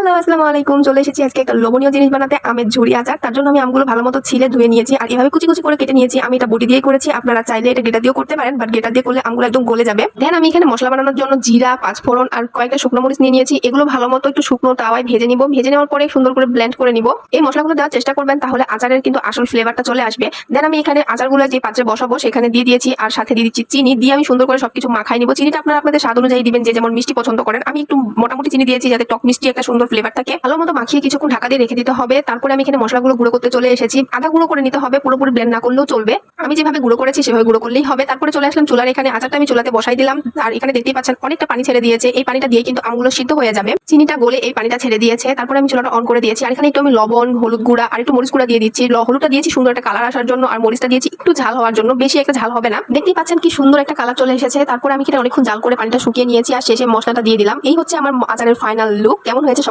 Hello, আসসালামু আলাইকুম। চলে এসেছি আজকে একটা লোভনীয় জিনিস বানাতে, আমের ঝুরি আচার। তার জন্য আমি আমগুলো ভালো মতো ছিলে ধুয়ে নিয়েছি আর এভাবে কুচি কুচি করে কেটে নিয়েছি। আমি এটা বটি দিয়েই করেছি, আপনারা চাইলে এটা গ্রেটার দিয়েও করতে পারেন, বাট গ্রেটার দিয়ে করলে আমগুলো একদম গলে যাবে। দেন আমি এখানে মশলা বানানোর জন্য জিরা, পাঁচফোড়ন আর কয়েকটা শুকনো মরিচ নিয়ে নিয়েছি। এগুলো ভালো মতো একটু শুকনো তাওয়ায় ভেজে নিব। ভেজে নেওয়ার পরে সুন্দর করে ব্লেন্ড করে নিব। এই মশলাগুলো দেওয়ার চেষ্টা করবেন, তাহলে আচারের কিন্তু আসল ফ্লেভারটা চলে আসবে। দেন আমি এখানে আচারগুলো যে পাত্রে বসাবো সেখানে দিয়ে দিয়েছি আর সাথে দিয়ে দিচ্ছি চিনি। দিয়ে আমি সুন্দর করে সবকিছু মাখাই নিব। চিনিটা আপনারা আপনাদের স্বাদ অনুযায়ী দিবেন, যে যেমন মিষ্টি পছন্দ করেন। আমি একটু মোটামুটি চিনি দিয়েছি যাতে টক মিষ্টি একটা সুন্দর ফ্লেভার থাকে। ভালো মতো মাখিয়ে কিছুক্ষণ ঢাকা দিয়ে রেখে দিতে হবে। তারপরে আমি এখানে মশলাগুলো গুঁড়ো করতে চলে এসেছি। আধা গুঁড়ো করে নিতে হবে, পুরোপুরি ব্লেন্ড না করলেও চলবে। আমি যেভাবে গুঁড়ো করেছি সেভাবে গুঁড়ো করলেই হবে। তারপরে চলে আসলাম চুলার এখানে। আচারটা আমি চুলাতে বসাই দিলাম আর এখানে দেখতেই পাচ্ছেন অনেকটা পানি ছেড়ে দিয়েছে। এই পানিটা দিয়ে কিন্তু আমগুলো সিদ্ধ হয়ে যাবে। চিনিটা গলে এই পানিটা ছেড়ে দিয়েছে। তারপরে আমি চুলাটা অন করে দিয়েছি আর এখানে একটু আমি লবণ, হলুদ গুঁড়া আর একটু মরিচ গুঁড়া দিয়ে দিচ্ছি। হলুদটা দিয়েছি সুন্দর একটা কালার আসার জন্য আর মরিচটা দিয়েছি একটু ঝাল হওয়ার জন্য, বেশি একটা ঝাল হবে না। দেখতেই পাচ্ছেন কি সুন্দর একটা কালার চলে এসেছে। তারপরে আমি এখানে অনেকক্ষণ জাল করে পানিটা শুকিয়ে নিয়েছি আর শেষে মশলাটা দিয়ে দিলাম। এই হচ্ছে আমার আচারের ফাইনাল লুক। কেমন হয়েছে সবাই